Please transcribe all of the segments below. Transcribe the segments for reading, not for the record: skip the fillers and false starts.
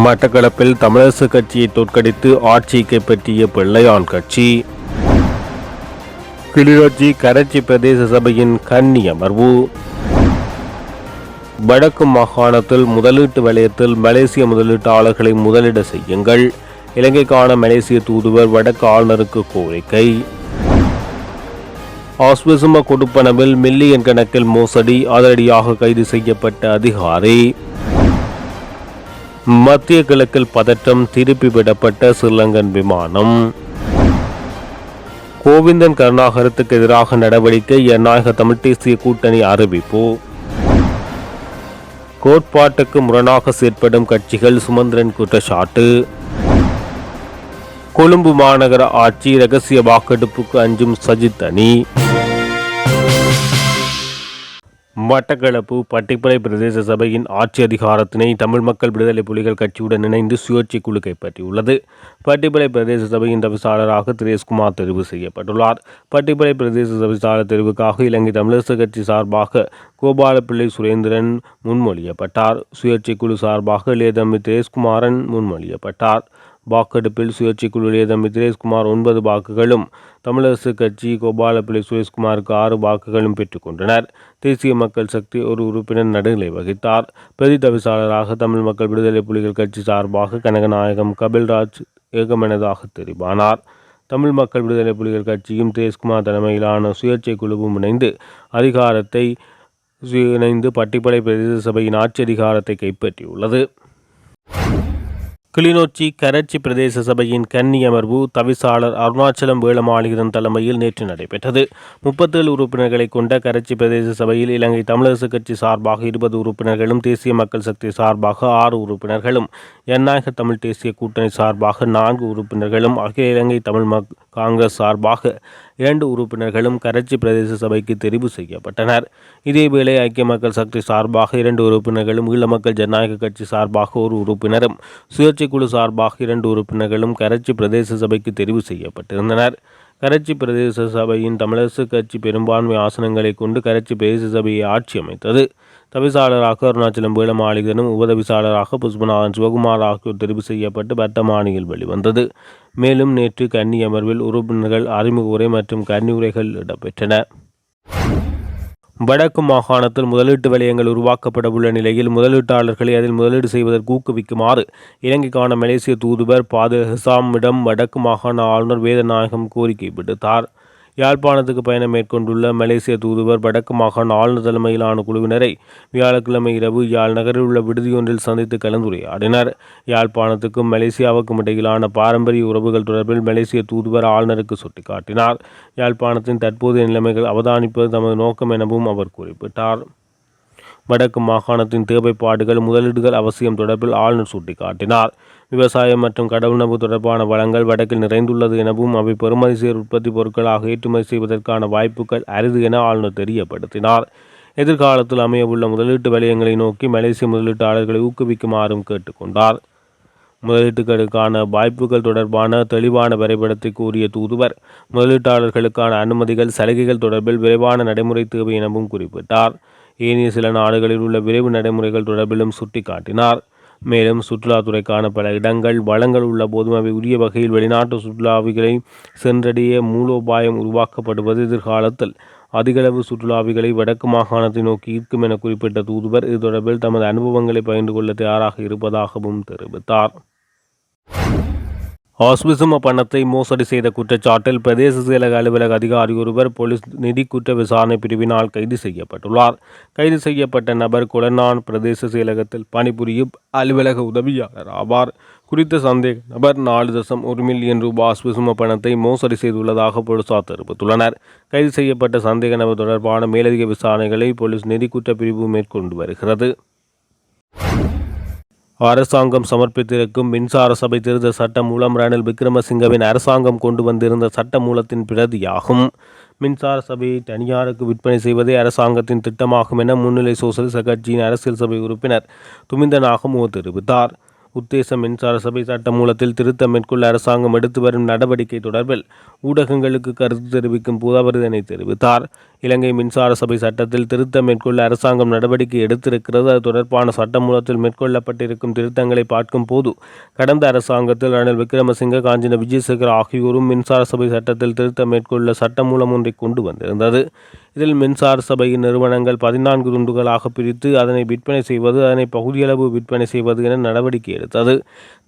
மட்டக்களப்பில் தமிழரசு கட்சியை தோற்கடித்து ஆட்சியை கைப்பற்றிய பிள்ளையான் கட்சி. கிளிநொச்சி கரைச்சி பிரதேச சபையின் கன்னி அமர்வு. வடக்கு மாகாணத்தில் முதலீட்டு வலயத்தில் மலேசிய முதலீட்டாளர்களை முதலீடு செய்யுங்கள். இலங்கைக்கான மலேசிய தூதுவர் வடக்கு ஆளுநருக்கு கோரிக்கை. ஆஸ்பிசும கொடுப்பனவில் மில்லியன் கணக்கில் மோசடி, அதிரடியாக கைது செய்யப்பட்ட அதிகாரி. மத்திய கிழக்கில் பதற்றம், திருப்பி விடப்பட்ட ஸ்ரீலங்கன் விமானம். கோவிந்தன் கருணாகரத்துக்கு எதிராக நடவடிக்கை, ஜனநாயக தமிழ் தேசிய கூட்டணி அறிவிப்பு. கோட்பாட்டுக்கு முரணாக செயற்படும் கட்சிகள், சுமந்திரன் குற்றச்சாட்டு. கொழும்பு மாநகர ஆட்சி இரகசிய வாக்கெடுப்புக்கு அஞ்சும் சஜித் அணி. மட்டக்களப்பு பட்டிப்பளை பிரதேச சபையின் ஆட்சி அதிகாரத்தினை தமிழ் மக்கள் விடுதலை புலிகள் கட்சியுடன் இணைந்து சுயேட்சை குழு கைப்பற்றியுள்ளது. பட்டிப்பளை பிரதேச சபையின் தவிசாளராக திரேஸ்குமார் தெரிவு செய்யப்பட்டுள்ளார். பட்டிப்பளை பிரதேச தவிசாளர் தெரிவுக்காக இலங்கை தமிழரசு கட்சி சார்பாக கோபாலப்பிள்ளை சுரேந்திரன் முன்மொழியப்பட்டார். சுயேட்சை குழு சார்பாக இளையதம்பி திரேஸ்குமாரன் முன்மொழியப்பட்டார். வாக்கெடுப்பில் சுயேட்சை குழு இளையதம்பி திரேஸ்குமார் 9 வாக்குகளும், தமிழரசு கட்சி கோபாலப்பிள்ளை சுரேஷ்குமாருக்கு 6 வாக்குகளும் பெற்றுக் கொண்டனர். தேசிய மக்கள் சக்தி ஒரு உறுப்பினர் நடுநிலை வகித்தார். பிரதி தவிசாளராக தமிழ் மக்கள் விடுதலை புலிகள் கட்சி சார்பாக கனகநாயகம் கபில்ராஜ் ஏகமனதாக தெரிவானார். தமிழ் மக்கள் விடுதலை புலிகள் கட்சியும் திரேஸ்குமார் தலைமையிலான சுயேட்சை குழுவும் இணைந்து பட்டிப்பளை பிரதேச சபையின் ஆட்சி அதிகாரத்தை கைப்பற்றியுள்ளது. கிளிநொச்சி கரைச்சி பிரதேச சபையின் கன்னி அமர்வு தவிசாளர் அருணாச்சலம் வேளமாளிகரன் தலைமையில் நேற்று நடைபெற்றது. 37 உறுப்பினர்களை கொண்ட கரைச்சி பிரதேச சபையில் இலங்கை தமிழரசு கட்சி சார்பாக 20 உறுப்பினர்களும், தேசிய மக்கள் சக்தி சார்பாக 6 உறுப்பினர்களும், ஜனநாயக தமிழ் தேசிய கூட்டணி சார்பாக 4 உறுப்பினர்களும், அகில இலங்கை தமிழ் காங்கிரஸ் சார்பாக 2 உறுப்பினர்களும் கரைச்சி பிரதேச சபைக்கு தெரிவு செய்யப்பட்டனர். இதேவேளை ஐக்கிய மக்கள் சக்தி சார்பாக 2 உறுப்பினர்களும், ஈழ மக்கள் ஜனநாயக கட்சி சார்பாக 1 உறுப்பினரும், சுயேட்சை குழு சார்பாக 2 உறுப்பினர்களும் கரைச்சி பிரதேச சபைக்கு தெரிவு செய்யப்பட்டிருந்தனர். கரைச்சி பிரதேச சபையின் தமிழரசு கட்சி பெரும்பான்மை ஆசனங்களை கொண்டு கரைச்சி பிரதேச சபையை ஆட்சி அமைத்தது. தவிசாளராக அருணாச்சலம் வேளமாளிகனும், உபதவிசாளராக புஷ்பநாதன் சிவகுமார் ஆகியோர் தெரிவு செய்யப்பட்டு வர்த்தமானியில் வெளிவந்தது. மேலும் நேற்று கன்னி அமர்வில் உறுப்பினர்கள் அறிமுக உரை மற்றும் கன்னி உரைகள் இடம்பெற்றன. வடக்கு மாகாணத்தில் முதலீட்டு வலயங்கள் உருவாக்கப்பட உள்ள நிலையில் முதலீட்டாளர்களை அதில் முதலீடு செய்வதற்கு ஊக்குவிக்குமாறு இலங்கைக்கான மலேசிய தூதுவர் பாதில் ஹிசாமிடம் வடக்கு மாகாண ஆளுநர் வேதநாயகம் கோரிக்கை விடுத்தார். யாழ்ப்பாணத்துக்கு பயணம் மேற்கொண்டுள்ள மலேசிய தூதுவர் வடக்கு மாகாண ஆளுநர் தலைமையிலான குழுவினரை வியாழக்கிழமை இரவு யாழ் நகரில் உள்ள விடுதியொன்றில் சந்தித்து கலந்துரையாடினர். யாழ்ப்பாணத்துக்கும் மலேசியாவுக்கும் இடையிலான பாரம்பரிய உறவுகள் தொடர்பில் மலேசிய தூதுவர் ஆளுநருக்கு சுட்டிக்காட்டினார். யாழ்ப்பாணத்தின் தற்போதைய நிலைமைகள் அவதானிப்பது தமது நோக்கம் எனவும் அவர் குறிப்பிட்டார். வடக்கு மாகாணத்தின் தேவைப்பாடுகள், முதலீடுகள் அவசியம் தொடர்பில் ஆளுநர் சுட்டிக்காட்டினார். விவசாயம் மற்றும் கடவுணவு தொடர்பான வளங்கள் வடக்கில் நிறைந்துள்ளது எனவும் அவை பெறுமதி சேர் உற்பத்தி பொருட்களாக ஏற்றுமதி செய்வதற்கான வாய்ப்புகள் அரிது என ஆளுநர் தெரியப்படுத்தினார். எதிர்காலத்தில் அமையவுள்ள முதலீட்டு வலயங்களை நோக்கி மலேசிய முதலீட்டாளர்களை ஊக்குவிக்குமாறும் கேட்டுக்கொண்டார். முதலீட்டுகளுக்கான வாய்ப்புகள் தொடர்பான தெளிவான வரைபடத்தை கூறிய தூதுவர் முதலீட்டாளர்களுக்கான அனுமதிகள், சலுகைகள் தொடர்பில் விரைவான நடைமுறை தேவை எனவும் குறிப்பிட்டார். ஏனைய சில நாடுகளில் உள்ள விரைவு நடைமுறைகள் தொடர்பிலும் சுட்டிக்காட்டினார். மேலும் சுற்றுலாத்துறைக்கான பல இடங்கள், வளங்கள் உள்ள போதும் அவை உரிய வகையில் வெளிநாட்டு சுற்றுலாவிகளை சென்றடைய மூலோபாயம் உருவாக்கப்படுவது எதிர்காலத்தில் அதிகளவு சுற்றுலாவிகளை வடக்கு மாகாணத்தை நோக்கி ஈர்க்கும் என குறிப்பிட்ட தூதுவர் இது தொடர்பில் தமது அனுபவங்களை பகிர்ந்து கொள்ள தயாராக இருப்பதாகவும் தெரிவித்தார். ஆஸ்பிசும பணத்தை மோசடி செய்த குற்றச்சாட்டில் பிரதேச செயலக அலுவலக அதிகாரி ஒருவர் போலீஸ் நிதி குற்ற விசாரணை பிரிவினால் கைது செய்யப்பட்டுள்ளார். கைது செய்யப்பட்ட நபர் கொலன்னான் பிரதேச செயலகத்தில் பணிபுரியும் அலுவலக உதவியாளர் ஆவார். குறித்த சந்தேக நபர் 4.1 மில்லியன் ரூபாய் ஆஸ்பிசும பணத்தை மோசடி செய்துள்ளதாக போலீசார் தெரிவித்துள்ளனர். கைது செய்யப்பட்ட சந்தேக நபர் தொடர்பான மேலதிக விசாரணைகளை போலீஸ் நிதி குற்ற பிரிவு மேற்கொண்டு வருகிறது. அரசாங்கம் சமர்ப்பித்திருக்கும் மின்சார சபை திருத்த சட்ட மூலம் ரணில் விக்ரமசிங்கவின் அரசாங்கம் கொண்டு வந்திருந்த சட்ட மூலத்தின் பிரதியாகும். மின்சார சபையை தனியாருக்கு விற்பனை செய்வதே அரசாங்கத்தின் திட்டமாகும் என முன்னிலை சோசலிச கட்சியின் அரசியல் சபை உறுப்பினர் துமிந்த நாகமோ தெரிவித்தார். உத்தேச மின்சார சபை சட்டமூலத்தில் திருத்தம் மேற்கொள்ள அரசாங்கம் எடுத்து வரும் நடவடிக்கை தொடர்பில் ஊடகங்களுக்கு கருத்து தெரிவிக்கும் போது அவர் இதனை தெரிவித்தார். இலங்கை மின்சார சபை சட்டத்தில் திருத்தம் மேற்கொள்ள அரசாங்கம் நடவடிக்கை எடுத்திருக்கிறது. அது தொடர்பான சட்டமூலத்தில் மேற்கொள்ளப்பட்டிருக்கும் திருத்தங்களை பார்க்கும் போது கடந்த அரசாங்கத்தில் ரணில் விக்ரமசிங்க, காஞ்சன விஜயசேகர் ஆகியோரும் மின்சார சபை சட்டத்தில் திருத்தம் மேற்கொள்ள சட்டமூலம் ஒன்றை கொண்டு வந்திருந்தது. இதில் மின்சார சபையின் நிறுவனங்கள் 14 துண்டுகளாக பிரித்து அதனை விற்பனை செய்வது, அதனை பகுதியளவு விற்பனை செய்வது என நடவடிக்கை எடுத்தது.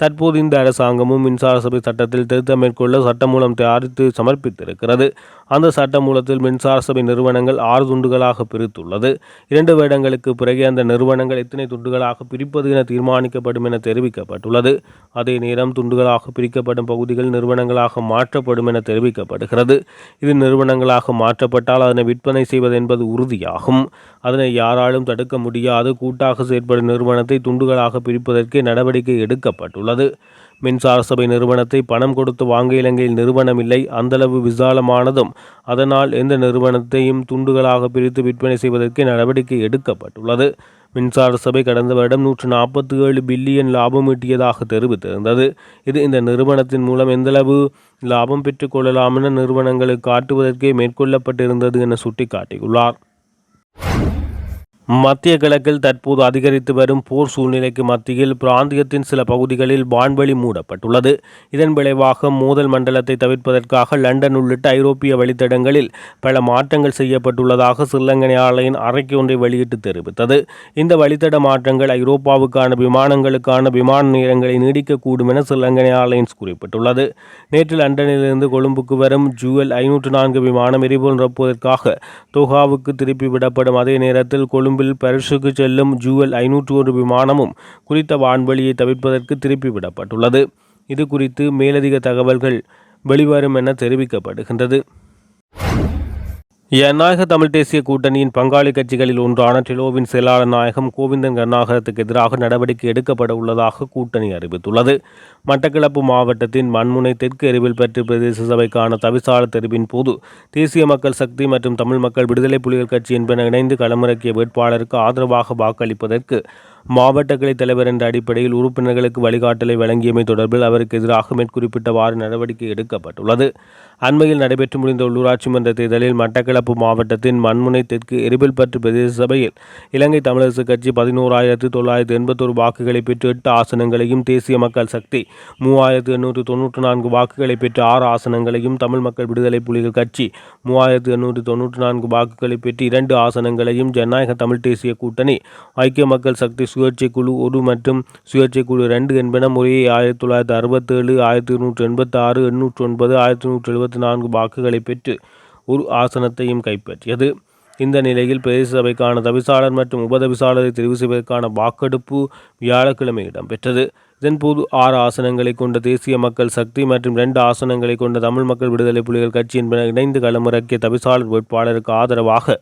தற்போது இந்த அரசாங்கமும் மின்சார சபை சட்டத்தில் திருத்தம் மேற்கொள்ள சட்டமூலம் தயாரித்து சமர்ப்பித்திருக்கிறது. அந்த சட்டமூலத்தில் மின்சார சபை நிறுவனங்கள் 6 துண்டுகளாக பிரித்துள்ளது. 2 வருடங்களுக்கு பிறகு அந்த நிறுவனங்கள் எத்தனை துண்டுகளாக பிரிப்பது என தீர்மானிக்கப்படும் என தெரிவிக்கப்பட்டுள்ளது. அதே நேரம் துண்டுகளாக பிரிக்கப்படும் பகுதிகள் நிறுவனங்களாக மாற்றப்படும் என தெரிவிக்கப்படுகிறது. இது நிறுவனங்களாக மாற்றப்பட்டால் அதனை விற்பனை செய்வது என்பது உறுதியாகும். அதனை யாராலும் தடுக்க முடியாது. கூட்டாக செயற்படும் நிறுவனத்தை துண்டுகளாக பிரிப்பதற்கே நடவடிக்கை எடுக்கப்பட்டுள்ளது. மின்சார சபை நிறுவனத்தை பணம் கொடுத்து வாங்க இலங்கையில் நிறுவனம் இல்லை. அந்தளவு விசாலமானதும் அதனால் எந்த நிறுவனத்தையும் துண்டுகளாக பிரித்து விற்பனை செய்வதற்கே நடவடிக்கை எடுக்கப்பட்டுள்ளது. மின்சார சபை கடந்த வருடம் 147 பில்லியன் லாபம் ஈட்டியதாக தெரிவித்திருந்தது. இது இந்த நிறுவனத்தின் மூலம் எந்தளவு லாபம் பெற்றுக் கொள்ளலாம் என நிறுவனங்களுக்கு காட்டுவதற்கே மேற்கொள்ளப்பட்டிருந்தது என சுட்டிக்காட்டியுள்ளார். மத்திய கிழக்கில் தற்போது அதிகரித்து வரும் போர் சூழ்நிலைக்கு மத்தியில் பிராந்தியத்தின் சில பகுதிகளில் வான்வெளி மூடப்பட்டுள்ளது. இதன் விளைவாக மோதல் மண்டலத்தை தவிர்ப்பதற்காக லண்டன் உள்ளிட்ட ஐரோப்பிய வழித்தடங்களில் பல மாற்றங்கள் செய்யப்பட்டுள்ளதாக ஸ்ரீலங்கன் ஏர்லைன் அறிக்கை ஒன்றை வெளியிட்டு தெரிவித்தது. இந்த வழித்தட மாற்றங்கள் ஐரோப்பாவுக்கான விமானங்களுக்கான விமான நேரங்களை நீடிக்கக்கூடும் என ஸ்ரீலங்கன் ஏர்லைன்ஸ் குறிப்பிட்டுள்ளது. நேற்று லண்டனிலிருந்து கொழும்புக்கு வரும் ஜூவல் 504 விமானம் எரிபொருள் நிரப்புவதற்காக தோஹாவுக்கு திருப்பி விடப்படும் அதே நேரத்தில் கொழும்பு பாரிஸுக்கு செல்லும் ஜூவல் 501 விமானமும் குறித்த வான்வெளியை தவிர்ப்பதற்கு திருப்பி விடப்பட்டுள்ளது. இது குறித்து மேலதிக தகவல்கள் வெளிவரும் என தெரிவிக்கப்படுகின்றது. ஜனநாயக தமிழ் தேசிய கூட்டணியின் பங்காளி கட்சிகளில் ஒன்றான டெலோவின் செயலாளர் நாயகம் கோவிந்தன் கருணாகரத்துக்கு எதிராக நடவடிக்கை எடுக்கப்பட உள்ளதாக கூட்டணி அறிவித்துள்ளது. மட்டக்களப்பு மாவட்டத்தின் மண்முனை தெற்கு எரிவில் பற்றி பிரதேச சபைக்கான தவிசாளர் தெரிவின் போது தேசிய மக்கள் சக்தி மற்றும் தமிழ் மக்கள் விடுதலை புலிகள் கட்சி என்பன இணைந்து களமிறக்கிய வேட்பாளருக்கு ஆதரவாக வாக்களிப்பதற்கு மாவட்ட கிளை தலைவர் என்ற அடிப்படையில் உறுப்பினர்களுக்கு வழிகாட்டலை வழங்கியமை தொடர்பில் அவருக்கு எதிராக மேற்குறிப்பிட்டவாறு நடவடிக்கை எடுக்கப்பட்டுள்ளது. அண்மையில் நடைபெற்று முடிந்த உள்ளூராட்சி மன்ற தேர்தலில் மட்டக்களப்பு மாவட்டத்தின் மண்முனை தெற்கு எரிபில்பற்று பிரதேச சபையில் இலங்கை தமிழரசு கட்சி 11,981 வாக்குகளை பெற்று 8 ஆசனங்களையும், தேசிய மக்கள் சக்தி 3,894 வாக்குகளை பெற்று 6 ஆசனங்களையும், தமிழ் மக்கள் விடுதலை புலிகள் கட்சி 3,894 வாக்குகளை பெற்று 2 ஆசனங்களையும், ஜனநாயக தமிழ் தேசிய கூட்டணி, ஐக்கிய மக்கள் சக்தி, சுயேட்சை குழு 1 மற்றும் சுயேட்சை குழு 2 என்பன முறையே 1967, 1286, 809, 1174 வாக்குகளை பெற்று ஒரு ஆசனத்தையும் கைப்பற்றியது. இந்த நிலையில் பிரதேச சபைக்கான தவிசாளர் மற்றும் உபதவிசாளரை தெரிவு செய்வதற்கான வாக்கெடுப்பு வியாழக்கிழமை இடம்பெற்றது. இதன்போது 6 ஆசனங்களை கொண்ட தேசிய மக்கள் சக்தி மற்றும் 2 ஆசனங்களை கொண்ட தமிழ் மக்கள் விடுதலை புலிகள் கட்சி என்பன இணைந்து களமிறக்கிய தவிசாளர் வேட்பாளருக்கு ஆதரவாக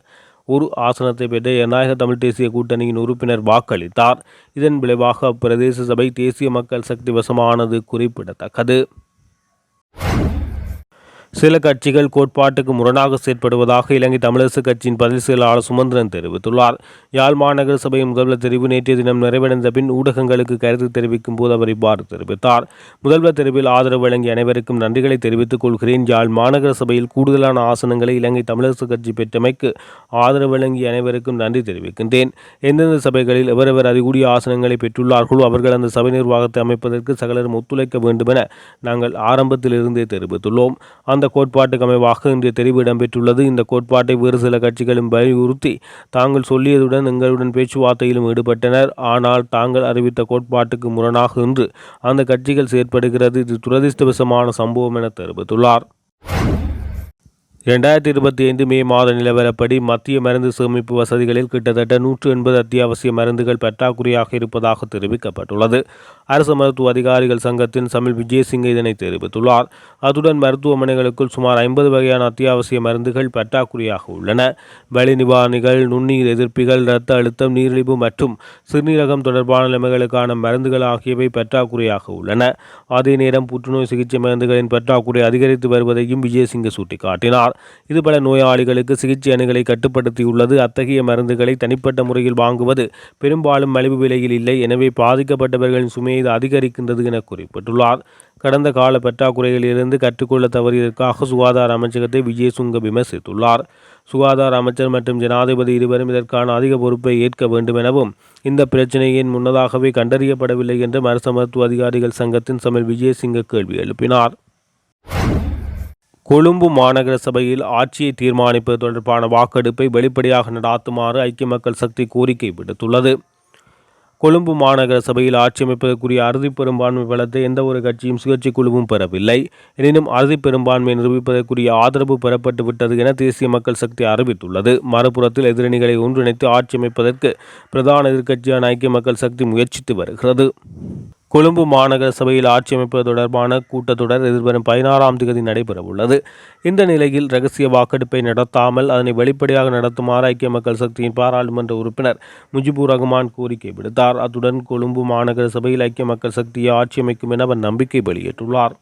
ஒரு ஆசனத்தை பெற்ற ஜனநாயக தமிழ் தேசிய கூட்டணியின் உறுப்பினர் வாக்களித்தார். இதன் விளைவாக அப்பிரதேச சபை தேசிய மக்கள் சக்தி வசமானது குறிப்பிடத்தக்கது. சில கட்சிகள் கோட்பாட்டுக்கு முரணாக செயற்படுவதாக இலங்கை தமிழரசு கட்சியின் பதில் செயலாளர் சுமந்திரன் தெரிவித்துள்ளார். யாழ் மாநகர சபையின் முதல்வர் தெரிவு நேற்றைய தினம் நிறைவடைந்த பின் ஊடகங்களுக்கு கருத்து தெரிவிக்கும் போது அவர் இவ்வாறு தெரிவித்தார். முதல்வர் தெரிவில் ஆதரவு வழங்கிய அனைவருக்கும் நன்றிகளை தெரிவித்துக் கொள்கிறேன். யாழ் மாநகர சபையில் கூடுதலான ஆசனங்களை இலங்கை தமிழரசு கட்சி பெற்றமைக்கு ஆதரவு வழங்கிய அனைவருக்கும் நன்றி தெரிவிக்கின்றேன். எந்தெந்த சபைகளில் எவரவர் அதிகூடிய ஆசனங்களை பெற்றுள்ளார்களோ அவர்கள் அந்த சபை நிர்வாகத்தை அமைப்பதற்கு சகலரும் ஒத்துழைக்க வேண்டும் என நாங்கள் ஆரம்பத்தில் இருந்தே தெரிவித்துள்ளோம். அந்த கோட்பாட்டுக்கு அமைவாக இன்றைய தெரிவு இடம்பெற்றுள்ளது. இந்த கோட்பாட்டை வேறு சில கட்சிகளும் வலியுறுத்தி தாங்கள் சொல்லியதுடன் எங்களுடன் பேச்சுவார்த்தையிலும் ஈடுபட்டனர். ஆனால் தாங்கள் அறிவித்த கோட்பாட்டுக்கு முரணாக இன்று அந்த கட்சிகள் செயற்படுகிறது. இது துரதிர்ஷ்டவசமான சம்பவம் என தெரிவித்துள்ளார். 2025 மே மாத நிலவரப்படி மத்திய மருந்து சேமிப்பு வசதிகளில் கிட்டத்தட்ட 180 அத்தியாவசிய மருந்துகள் பற்றாக்குறையாக இருப்பதாக தெரிவிக்கப்பட்டுள்ளது. அரசு மருத்துவ அதிகாரிகள் சங்கத்தின் சமில் விஜயசிங்க இதனை தெரிவித்துள்ளார். அத்துடன் மருத்துவமனைகளுக்குள் சுமார் 50 வகையான அத்தியாவசிய மருந்துகள் பற்றாக்குறையாக உள்ளன. வலி நிவாரணிகள், நுண்ணுயிர் எதிர்ப்பிகள், இரத்த அழுத்தம், நீரிழிவு மற்றும் சிறுநீரகம் தொடர்பான நிலைமைகளுக்கான மருந்துகள் ஆகியவை பற்றாக்குறையாக உள்ளன. அதே நேரம் புற்றுநோய் சிகிச்சை மருந்துகளின் பற்றாக்குறை அதிகரித்து வருவதையும் விஜயசிங்க சுட்டிக்காட்டினார். இது பல நோயாளிகளுக்கு சிகிச்சை அணுகலை கட்டுப்படுத்தியுள்ளது. அத்தகைய மருந்துகளை தனிப்பட்ட முறையில் வாங்குவது பெரும்பாலும் மலிவு விலையில் இல்லை. எனவே பாதிக்கப்பட்டவர்களின் சுமையை இது அதிகரிக்கின்றது என குறிப்பிட்டுள்ளார். கடந்த கால பற்றாக்குறைகளிலிருந்து கற்றுக்கொள்ள தவறியதற்காக சுகாதார அமைச்சகத்தை விஜயசுங்க விமர்சித்துள்ளார். சுகாதார அமைச்சர் மற்றும் ஜனாதிபதி இருவரும் இதற்கான அதிக பொறுப்பை ஏற்க வேண்டும் எனவும், இந்த பிரச்சினையின் முன்னதாகவே கண்டறியப்படவில்லை என்று அரச மருத்துவ அதிகாரிகள் சங்கத்தின் சமையல் விஜயசிங்க கேள்வி எழுப்பினார். கொழும்பு மாநகர சபையில் ஆட்சியை தீர்மானிப்பது தொடர்பான வாக்கெடுப்பை வெளிப்படையாக நடாத்துமாறு ஐக்கிய மக்கள் சக்தி கோரிக்கை விடுத்துள்ளது. கொழும்பு மாநகர சபையில் ஆட்சி அமைப்பதற்குரிய அறுதி பெரும்பான்மை பலத்தை எந்த ஒரு கட்சியும் சுயேட்சை குழுவும் பெறவில்லை. எனினும் அறுதி பெரும்பான்மையை நிரூபிப்பதற்குரிய ஆதரவு பெறப்பட்டு விட்டது என தேசிய மக்கள் சக்தி அறிவித்துள்ளது. மறுபுறத்தில் எதிரணிகளை ஒன்றிணைத்து ஆட்சி அமைப்பதற்கு பிரதான எதிர்க்கட்சியான ஐக்கிய மக்கள் சக்தி முயற்சித்து வருகிறது. கொழும்பு மாநகர சபையில் ஆட்சி அமைப்பது தொடர்பான கூட்டத்தொடர் எதிர்வரும் 16ஆம் தேதி நடைபெறவுள்ளது. இந்த நிலையில் இரகசிய வாக்கெடுப்பை நடத்தாமல் அதனை வெளிப்படையாக நடத்துமாறு ஐக்கிய மக்கள் சக்தியின் பாராளுமன்ற உறுப்பினர் முஜிபுர் ரஹ்மான் கோரிக்கை விடுத்தார். அத்துடன் கொழும்பு மாநகர சபையில் ஐக்கிய மக்கள் சக்தியை ஆட்சி அமைக்கும் என அவர் நம்பிக்கை வெளியிட்டுள்ளார்.